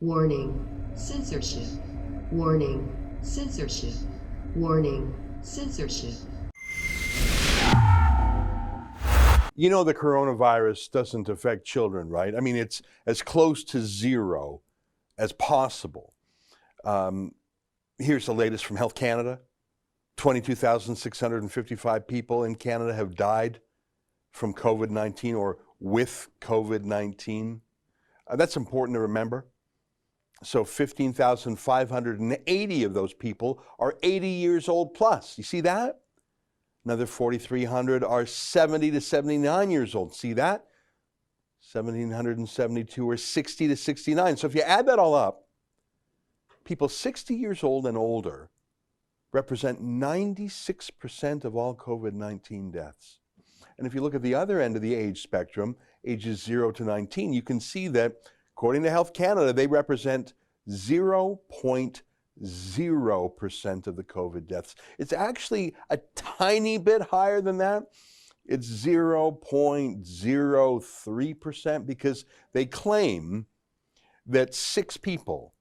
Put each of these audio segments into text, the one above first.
Warning, censorship. Warning, censorship. Warning, censorship. You know the coronavirus doesn't affect children, right? I mean, it's as close to zero as possible. Here's the latest from Health Canada. 22,655 people in Canada have died from COVID-19 or with COVID-19. That's important to remember. So 15,580 of those people are 80 years old plus. You see that? Another 4,300 are 70 to 79 years old. See that? 1,772 are 60 to 69. So if you add that all up, people 60 years old and older represent 96% of all COVID-19 deaths. And if you look at the other end of the age spectrum, ages 0 to 19, you can see that, according to Health Canada, they represent 0.0% of the COVID deaths. It's actually a tiny bit higher than that. It's 0.03% because they claim that 6 people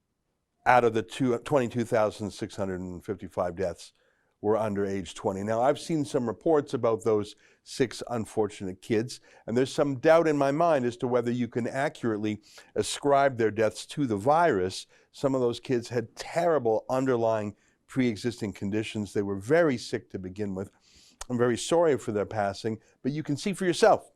out of the 22,655 deaths were under age 20. Now, I've seen some reports about those 6 unfortunate kids, and there's some doubt in my mind as to whether you can accurately ascribe their deaths to the virus. Some of those kids had terrible underlying pre-existing conditions. They were very sick to begin with. I'm very sorry for their passing, but you can see for yourself.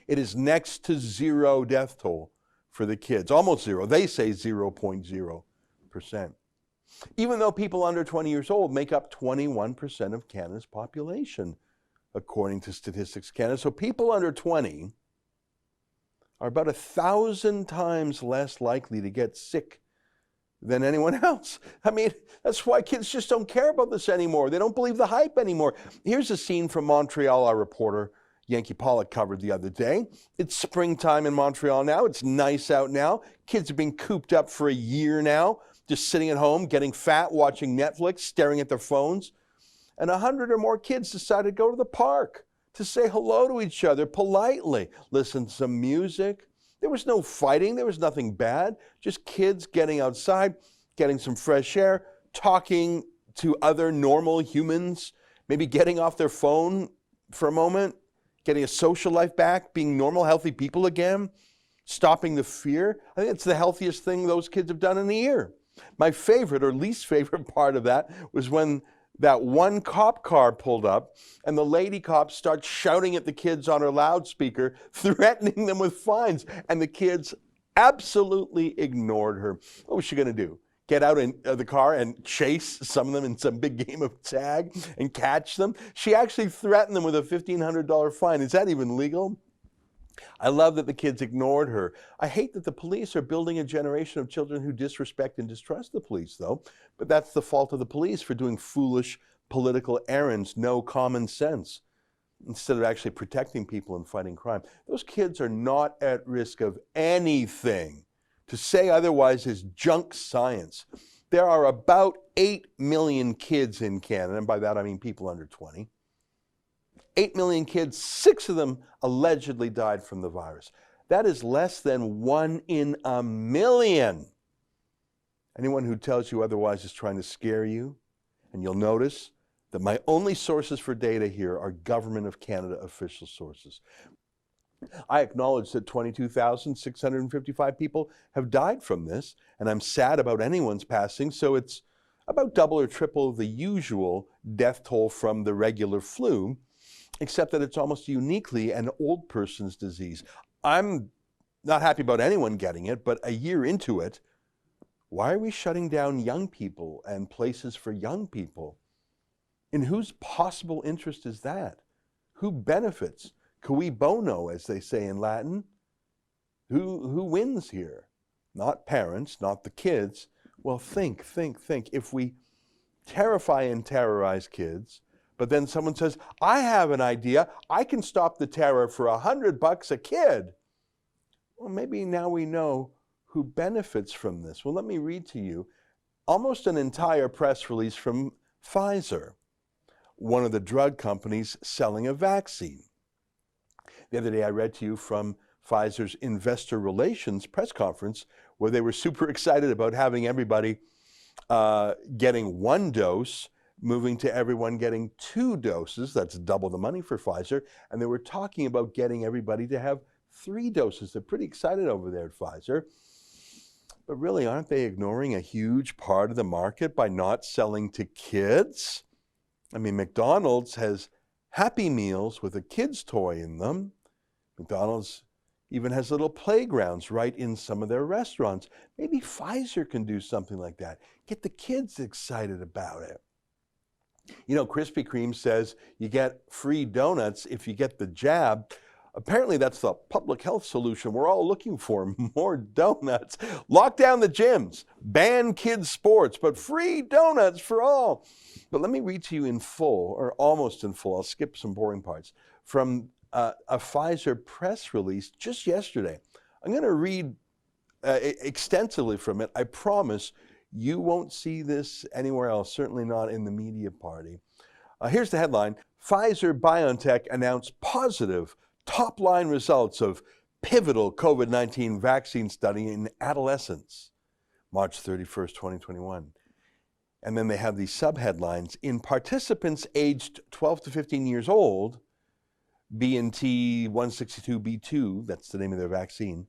It is next to zero death toll for the kids, almost zero. They say 0.0%. Even though people under 20 years old make up 21% of Canada's population, according to Statistics Canada. So people under 20 are about 1,000 times less likely to get sick than anyone else. I mean, that's why kids just don't care about this anymore. They don't believe the hype anymore. Here's a scene from Montreal our reporter Yankee Pollock covered the other day. It's springtime in Montreal now. It's nice out now. Kids have been cooped up for a year now, just sitting at home, getting fat, watching Netflix, staring at their phones. And 100 or more kids decided to go to the park to say hello to each other politely, listen to some music. There was no fighting. There was nothing bad. Just kids getting outside, getting some fresh air, talking to other normal humans, maybe getting off their phone for a moment, getting a social life back, being normal, healthy people again, stopping the fear. I think it's the healthiest thing those kids have done in a year. My favorite or least favorite part of that was when that one cop car pulled up and the lady cop starts shouting at the kids on her loudspeaker, threatening them with fines. And the kids absolutely ignored her. What was she going to do? Get out in the car and chase some of them in some big game of tag and catch them? She actually threatened them with a $1,500 fine. Is that even legal? I love that the kids ignored her. I hate that the police are building a generation of children who disrespect and distrust the police, though. But that's the fault of the police for doing foolish political errands, no common sense, instead of actually protecting people and fighting crime. Those kids are not at risk of anything. To say otherwise is junk science. There are about 8 million kids in Canada, and by that I mean people under 20. 8 million kids, 6 of them allegedly died from the virus. That is less than 1 in a million. Anyone who tells you otherwise is trying to scare you. And you'll notice that my only sources for data here are Government of Canada official sources. I acknowledge that 22,655 people have died from this, and I'm sad about anyone's passing, so it's about double or triple the usual death toll from the regular flu, except that it's almost uniquely an old person's disease. I'm not happy about anyone getting it, but a year into it, why are we shutting down young people and places for young people? In whose possible interest is that? Who benefits? Cui bono, as they say in Latin. Who wins here? Not parents, not the kids. Well, think. If we terrify and terrorize kids, but then someone says, I have an idea, I can stop the terror for $100 a kid. Well, maybe now we know who benefits from this. Well, let me read to you almost an entire press release from Pfizer, one of the drug companies selling a vaccine. The other day I read to you from Pfizer's investor relations press conference where they were super excited about having everybody getting 1 dose, moving to everyone getting 2 doses. That's double the money for Pfizer. And they were talking about getting everybody to have 3 doses. They're pretty excited over there at Pfizer. But really, aren't they ignoring a huge part of the market by not selling to kids? I mean, McDonald's has Happy Meals with a kid's toy in them. McDonald's even has little playgrounds right in some of their restaurants. Maybe Pfizer can do something like that. Get the kids excited about it. You know, Krispy Kreme says you get free donuts if you get the jab. Apparently, that's the public health solution we're all looking for, more donuts. Lock down the gyms, ban kids' sports, but free donuts for all. But let me read to you in full, or almost in full, I'll skip some boring parts, from a Pfizer press release just yesterday. I'm going to read extensively from it. I promise you won't see this anywhere else, certainly not in the media party. Here's the headline. Pfizer-BioNTech announced positive top-line results of pivotal COVID-19 vaccine study in adolescents, March 31st, 2021. And then they have these subheadlines. In participants aged 12 to 15 years old, BNT162b2, that's the name of their vaccine,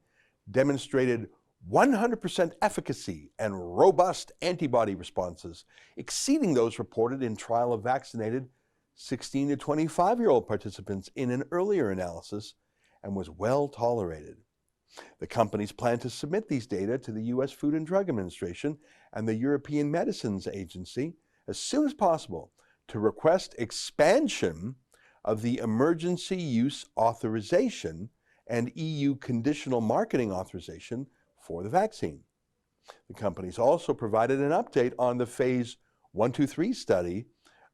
demonstrated 100% efficacy and robust antibody responses, exceeding those reported in trial of vaccinated 16 to 25-year-old participants in an earlier analysis, and was well tolerated. The companies plan to submit these data to the U.S. Food and Drug Administration and the European Medicines Agency as soon as possible to request expansion of the emergency use authorization and EU conditional marketing authorization for the vaccine. The companies also provided an update on the phase 1-2-3 study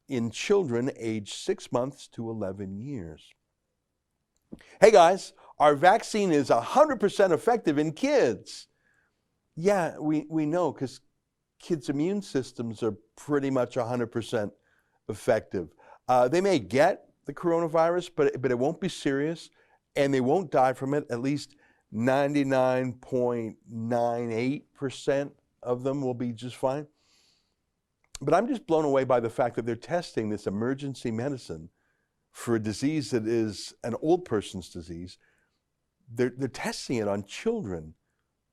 in children aged 6 months to 11 years. Hey guys, our vaccine is 100% effective in kids. Yeah, we know, because kids' immune systems are pretty much 100% effective. They may get the coronavirus, but it won't be serious, and they won't die from it. At least 99.98% of them will be just fine. But I'm just blown away by the fact that they're testing this emergency medicine for a disease that is an old person's disease. They're testing it on children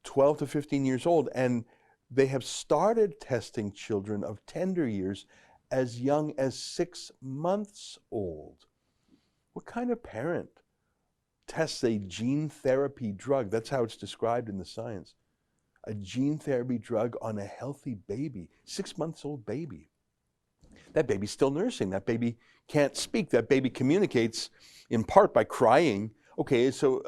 12 to 15 years old, and they have started testing children of tender years as young as 6 months old. What kind of parent tests a gene therapy drug? That's how it's described in the science. A gene therapy drug on a healthy baby, 6 months old baby. That baby's still nursing. That baby can't speak. That baby communicates in part by crying. Okay, so,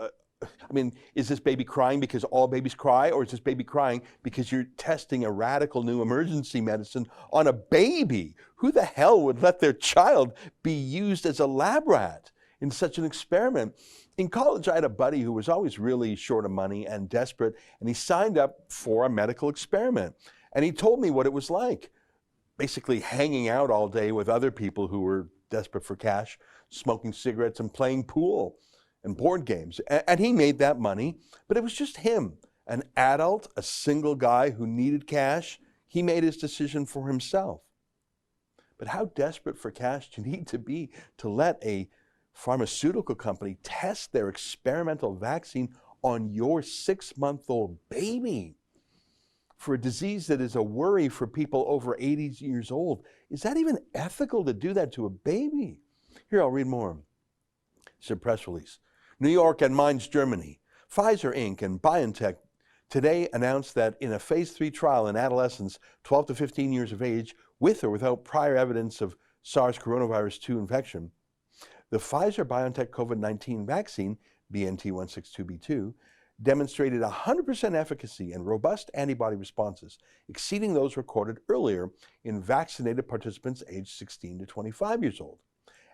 is this baby crying because all babies cry, or is this baby crying because you're testing a radical new emergency medicine on a baby? Who the hell would let their child be used as a lab rat in such an experiment? In college, I had a buddy who was always really short of money and desperate, and he signed up for a medical experiment. And he told me what it was like, basically hanging out all day with other people who were desperate for cash, smoking cigarettes and playing pool and board games. And he made that money, but it was just him, an adult, a single guy who needed cash. He made his decision for himself. But how desperate for cash do you need to be to let a pharmaceutical company test their experimental vaccine on your 6-month-old baby for a disease that is a worry for people over 80 years old? Is that even ethical to do that to a baby? Here, I'll read more. It's a press release. New York and Mainz, Germany. Pfizer Inc. and BioNTech today announced that in a phase 3 trial in adolescents 12 to 15 years of age with or without prior evidence of SARS coronavirus 2 infection, the Pfizer-BioNTech COVID-19 vaccine, BNT162b2, demonstrated 100% efficacy and robust antibody responses, exceeding those recorded earlier in vaccinated participants aged 16 to 25 years old,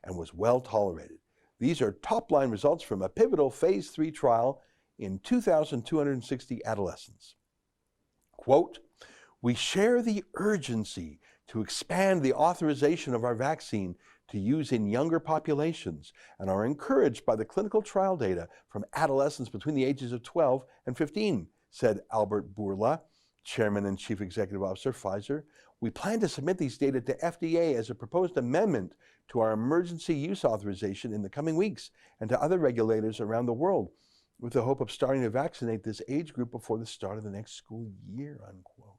and was well tolerated. These are top-line results from a pivotal phase 3 trial in 2,260 adolescents. Quote, "We share the urgency to expand the authorization of our vaccine to use in younger populations and are encouraged by the clinical trial data from adolescents between the ages of 12 and 15, said Albert Bourla, Chairman and Chief Executive Officer, Pfizer. We plan to submit these data to FDA as a proposed amendment to our emergency use authorization in the coming weeks and to other regulators around the world, with the hope of starting to vaccinate this age group before the start of the next school year, unquote.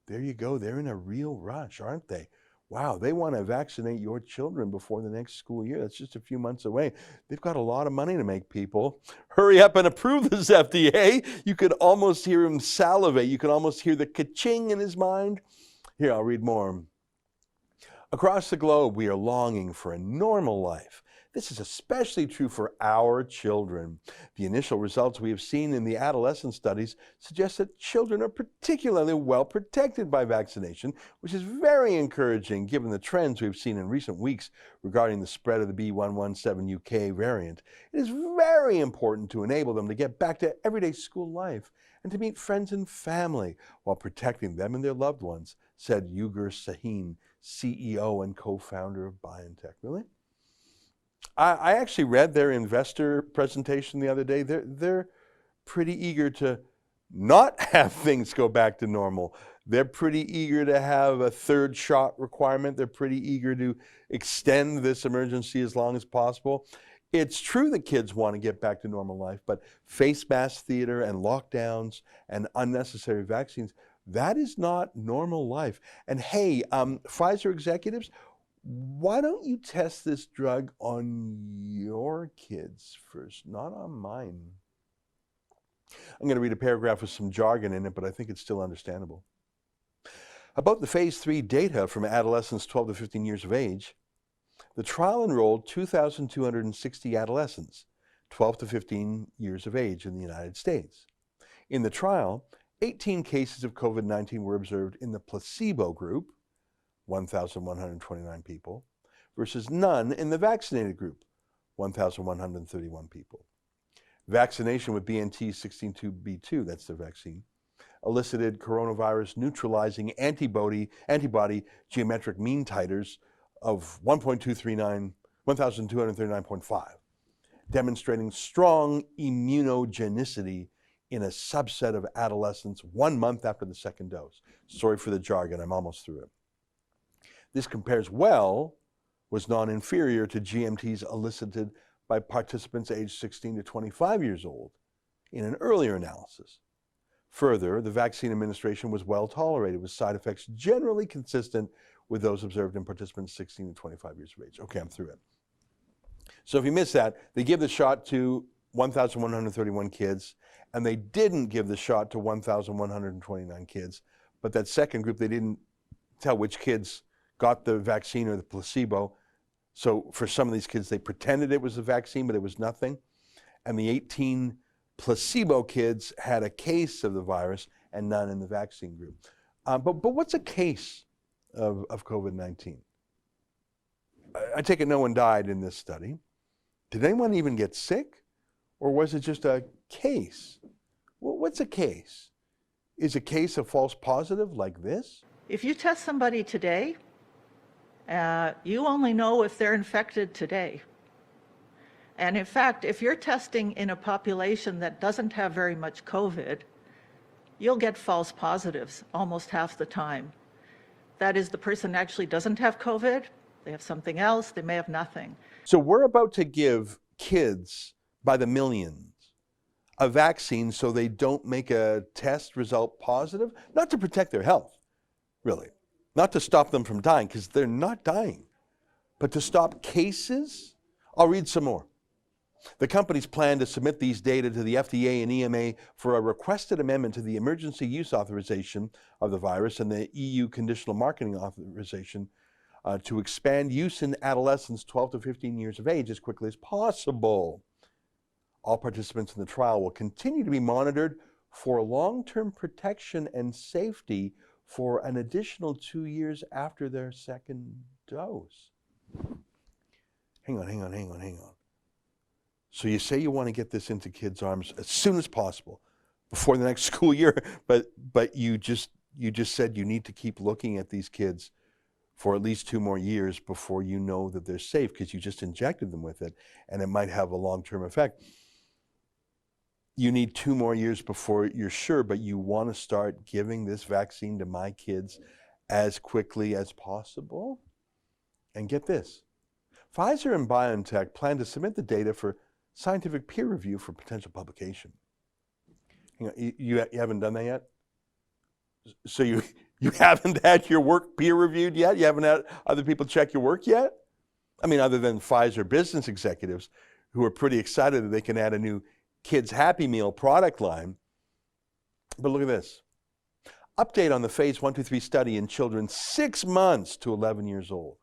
There you go. They're in a real rush, aren't they? Wow, they want to vaccinate your children before the next school year. That's just a few months away. They've got a lot of money to make, people. Hurry up and approve this, FDA. You could almost hear him salivate. You could almost hear the ka-ching in his mind. Here, I'll read more. Across the globe, we are longing for a normal life. This is especially true for our children. The initial results we have seen in the adolescent studies suggest that children are particularly well protected by vaccination, which is very encouraging given the trends we've seen in recent weeks regarding the spread of the B117 UK variant. It is very important to enable them to get back to everyday school life and to meet friends and family while protecting them and their loved ones, said Ugur Sahin, CEO and co-founder of BioNTech. Really? I actually read their investor presentation the other day. They're pretty eager to not have things go back to normal. They're pretty eager to have a third shot requirement. They're pretty eager to extend this emergency as long as possible. It's true that kids want to get back to normal life, but face mask theater and lockdowns and unnecessary vaccines, that is not normal life. And hey, Pfizer executives, why don't you test this drug on your kids first, not on mine? I'm going to read a paragraph with some jargon in it, but I think it's still understandable. About the phase 3 data from adolescents 12 to 15 years of age, the trial enrolled 2,260 adolescents 12 to 15 years of age in the United States. In the trial, 18 cases of COVID-19 were observed in the placebo group, 1,129 people, versus none in the vaccinated group, 1,131 people. Vaccination with BNT162b2, that's the vaccine, elicited coronavirus neutralizing antibody geometric mean titers of 1,239.5, demonstrating strong immunogenicity in a subset of adolescents 1 month after the second dose. Sorry for the jargon, I'm almost through it. This compares well, was non-inferior to GMTs elicited by participants aged 16 to 25 years old in an earlier analysis. Further, the vaccine administration was well tolerated with side effects generally consistent with those observed in participants 16 to 25 years of age. Okay, I'm through it. So if you missed that, they give the shot to 1,131 kids, and they didn't give the shot to 1,129 kids. But that second group, they didn't tell which kids got the vaccine or the placebo. So for some of these kids, they pretended it was the vaccine, but it was nothing. And the 18 placebo kids had a case of the virus and none in the vaccine group. But what's a case of COVID-19? I take it no one died in this study. Did anyone even get sick? Or was it just a case? Well, what's a case? Is a case a false positive like this? If you test somebody today, you only know if they're infected today. And in fact, if you're testing in a population that doesn't have very much COVID, you'll get false positives almost half the time. That is, the person actually doesn't have COVID, they have something else, they may have nothing. So we're about to give kids by the millions a vaccine so they don't make a test result positive, not to protect their health, really. Not to stop them from dying, because they're not dying, but to stop cases. I'll read some more. The companies plan to submit these data to the FDA and EMA for a requested amendment to the emergency use authorization of the virus and the EU conditional marketing authorization to expand use in adolescents 12 to 15 years of age as quickly as possible. All participants in the trial will continue to be monitored for long-term protection and safety for an additional 2 years after their second dose. Hang on. So you say you want to get this into kids' arms as soon as possible, before the next school year, but you just said you need to keep looking at these kids for at least 2 more years before you know that they're safe, because you just injected them with it, and it might have a long-term effect. You need 2 more years before you're sure, but you want to start giving this vaccine to my kids as quickly as possible? And get this, Pfizer and BioNTech plan to submit the data for scientific peer review for potential publication. You haven't done that yet? So you haven't had your work peer reviewed yet? You haven't had other people check your work yet? I mean, other than Pfizer business executives who are pretty excited that they can add a new Kids Happy Meal product line. But look at this. Update on the phase 1-3 study in children 6 months to 11 years old.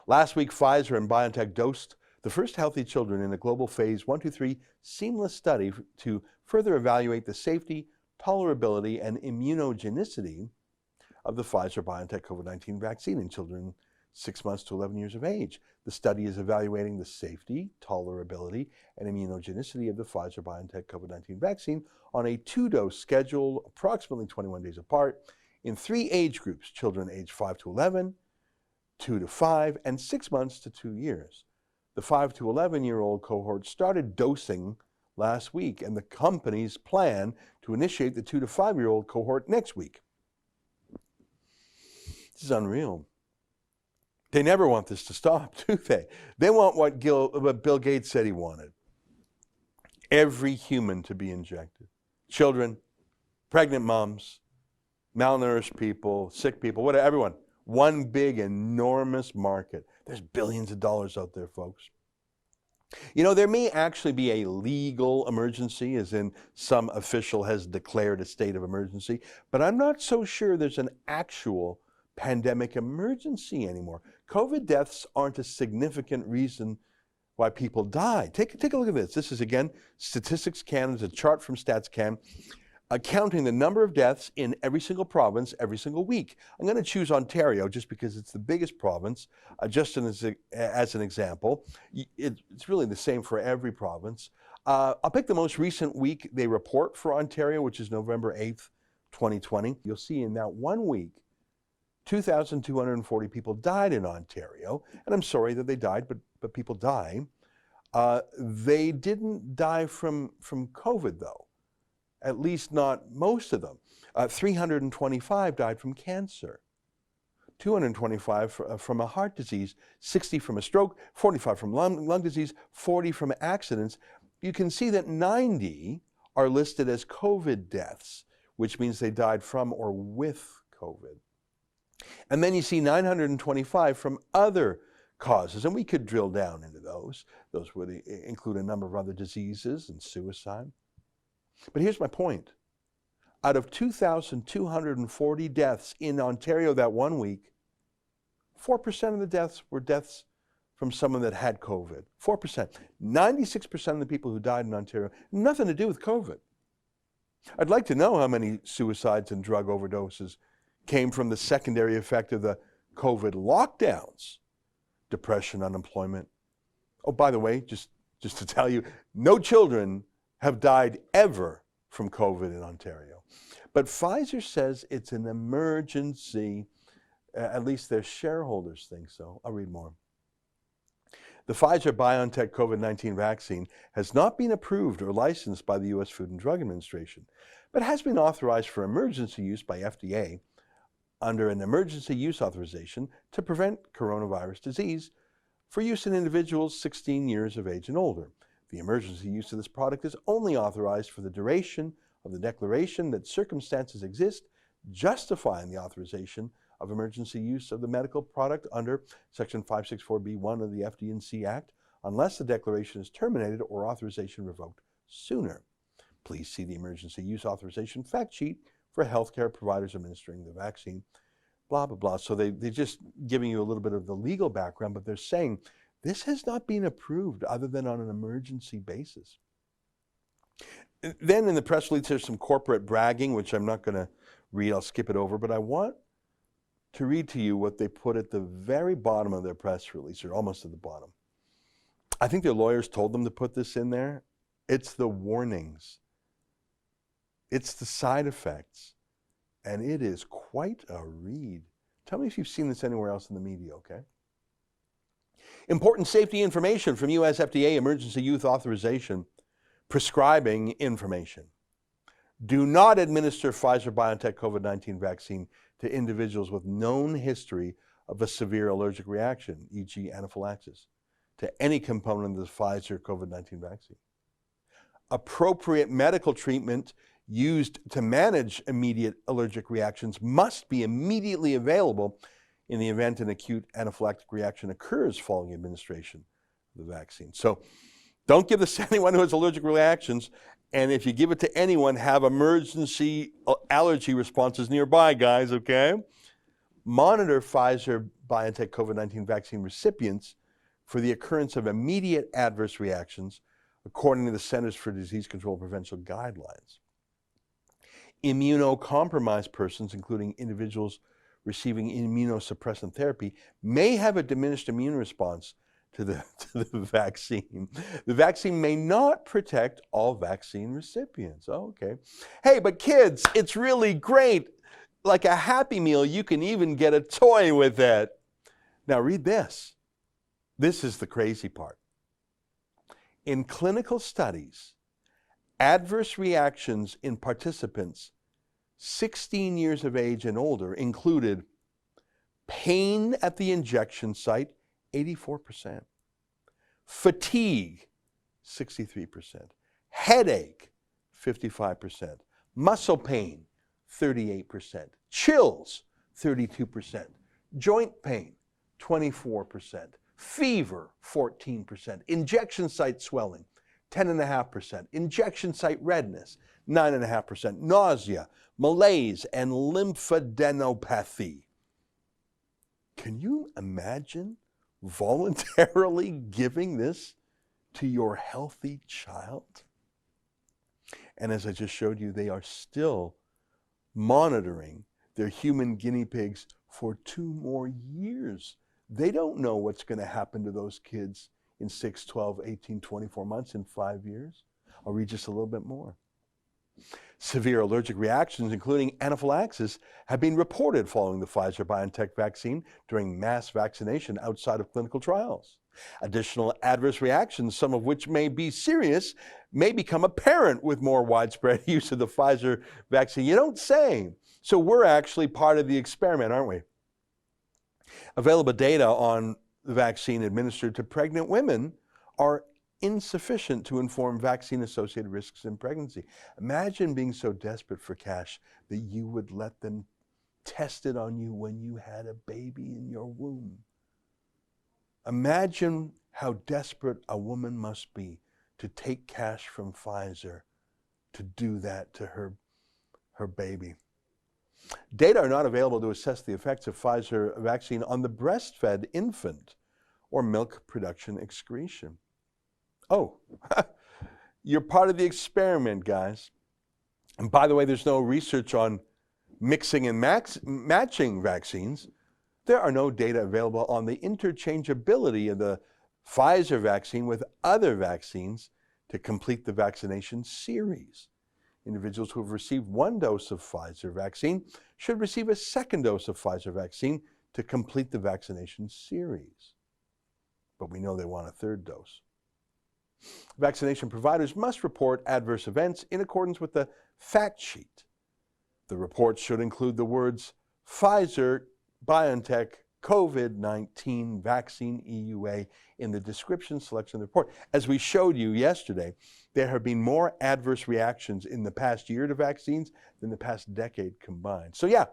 Last week, Pfizer and BioNTech dosed the first healthy children in a global phase 1-3 seamless study to further evaluate the safety, tolerability, and immunogenicity of the Pfizer-BioNTech COVID-19 vaccine in children 6 months to 11 years of age. The study is evaluating the safety, tolerability, and immunogenicity of the Pfizer-BioNTech COVID-19 vaccine on a 2-dose schedule approximately 21 days apart in 3 age groups: children aged 5 to 11, 2 to 5, and 6 months to 2 years. The 5 to 11-year-old cohort started dosing last week, and the companies plan to initiate the 2 to 5-year-old cohort next week. This is unreal. They never want this to stop, do they? They want what Bill Gates said he wanted. Every human to be injected. Children, pregnant moms, malnourished people, sick people, whatever, everyone. One big, enormous market. There's billions of dollars out there, folks. You know, there may actually be a legal emergency, as in some official has declared a state of emergency, but I'm not so sure there's an actual pandemic emergency anymore. COVID deaths aren't a significant reason why people die. Take a look at this. This is, again, Statistics Canada's a chart from StatsCan, counting the number of deaths in every single province every single week. I'm going to choose Ontario just because it's the biggest province, just as an example. It's really the same for every province. I'll pick the most recent week they report for Ontario, which is November 8th, 2020. You'll see in that 1 week, 2,240 people died in Ontario, and I'm sorry that they died, but people die. They didn't die from COVID, though, at least not most of them. 325 died from cancer, 225 from a heart disease, 60 from a stroke, 45 from lung disease, 40 from accidents. You can see that 90 are listed as COVID deaths, which means they died from or with COVID. And then you see 925 from other causes, and we could drill down into those. Those would include a number of other diseases and suicide. But here's my point. Out of 2,240 deaths in Ontario that 1 week, 4% of the deaths were deaths from someone that had COVID. 4%. 96% of the people who died in Ontario, nothing to do with COVID. I'd like to know how many suicides and drug overdoses came from the secondary effect of the COVID lockdowns. Depression, unemployment. Oh, by the way, just to tell you, no children have died ever from COVID in Ontario. But Pfizer says it's an emergency. At least their shareholders think so. I'll read more. The Pfizer-BioNTech COVID-19 vaccine has not been approved or licensed by the U.S. Food and Drug Administration, but has been authorized for emergency use by FDA under an emergency use authorization to prevent coronavirus disease for use in individuals 16 years of age and older. The emergency use of this product is only authorized for the duration of the declaration that circumstances exist justifying the authorization of emergency use of the medical product under Section 564B1 of the FD&C Act, unless the declaration is terminated or authorization revoked sooner. Please see the emergency use authorization fact sheet for healthcare providers administering the vaccine, blah, blah, blah. So they're just giving you a little bit of the legal background, but they're saying this has not been approved other than on an emergency basis. Then in the press release, there's some corporate bragging, which I'm not going to read. I'll skip it over, but I want to read to you what they put at the very bottom of their press release, or almost at the bottom. I think their lawyers told them to put this in there. It's the warnings. It's the side effects, and it is quite a read. Tell me if you've seen this anywhere else in the media, okay? Important safety information from U.S. FDA emergency use authorization. prescribing information. Do not administer Pfizer-BioNTech COVID-19 vaccine to individuals with known history of a severe allergic reaction, e.g. anaphylaxis, to any component of the Pfizer COVID-19 vaccine. Appropriate medical treatment used to manage immediate allergic reactions must be immediately available in the event an acute anaphylactic reaction occurs following administration of the vaccine. So don't give this to anyone who has allergic reactions, and if you give it to anyone, have emergency allergy responses nearby, guys, okay? Monitor Pfizer-BioNTech COVID-19 vaccine recipients for the occurrence of immediate adverse reactions according to the Centers for Disease Control and Prevention guidelines. Immunocompromised persons, including individuals receiving immunosuppressant therapy, may have a diminished immune response to the vaccine. The vaccine may not protect all vaccine recipients. Oh, okay. Hey, but kids, it's really great. Like a Happy Meal, you can even get a toy with it. Now read this. This is the crazy part. In clinical studies, adverse reactions in participants 16 years of age and older included pain at the injection site, 84%, fatigue, 63%, headache, 55%, muscle pain, 38%, chills, 32%, joint pain, 24%, fever, 14%, injection site swelling, 10.5%, injection site redness, 9.5%, nausea, malaise, and lymphadenopathy. Can you imagine voluntarily giving this to your healthy child? And as I just showed you, they are still monitoring their human guinea pigs for 2 more years. They don't know what's going to happen to those kids in 6, 12, 18, 24 months, in 5 years. I'll read just a little bit more. Severe allergic reactions, including anaphylaxis, have been reported following the Pfizer-BioNTech vaccine during mass vaccination outside of clinical trials. Additional adverse reactions, some of which may be serious, may become apparent with more widespread use of the Pfizer vaccine. You don't say. So we're actually part of the experiment, aren't we? Available data on the vaccine administered to pregnant women are insufficient to inform vaccine-associated risks in pregnancy. Imagine being so desperate for cash that you would let them test it on you when you had a baby in your womb. Imagine how desperate a woman must be to take cash from Pfizer to do that to her baby. Data are not available to assess the effects of Pfizer vaccine on the breastfed infant or milk production excretion. Oh, you're part of the experiment, guys. And by the way, there's no research on mixing and matching vaccines. There are no data available on the interchangeability of the Pfizer vaccine with other vaccines to complete the vaccination series. Individuals who have received 1 dose of Pfizer vaccine should receive a 2nd dose of Pfizer vaccine to complete the vaccination series. But we know they want a 3rd dose. Vaccination providers must report adverse events in accordance with the fact sheet. The report should include the words Pfizer-BioNTech COVID-19 vaccine EUA in the description selection of the report. As we showed you yesterday, there have been more adverse reactions in the past year to vaccines than the past decade combined. So yeah,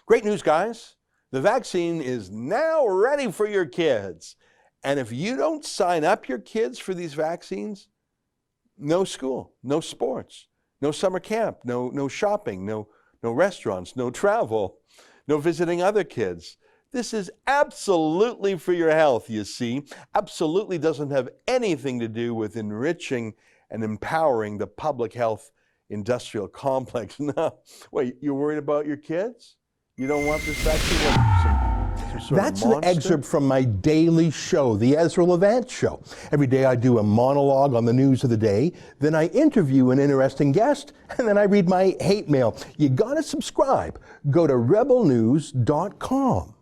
great news, guys. The vaccine is now ready for your kids. And if you don't sign up your kids for these vaccines, no school, no sports, no summer camp, no shopping, no restaurants, no travel, no visiting other kids. This is absolutely for your health, you see. Absolutely doesn't have anything to do with enriching and empowering the public health industrial complex. No. Wait, you're worried about your kids? You don't want this vaccine? That's an excerpt from my daily show, the Ezra Levant Show. Every day I do a monologue on the news of the day, then I interview an interesting guest, and then I read my hate mail. You gotta subscribe. Go to rebelnews.com.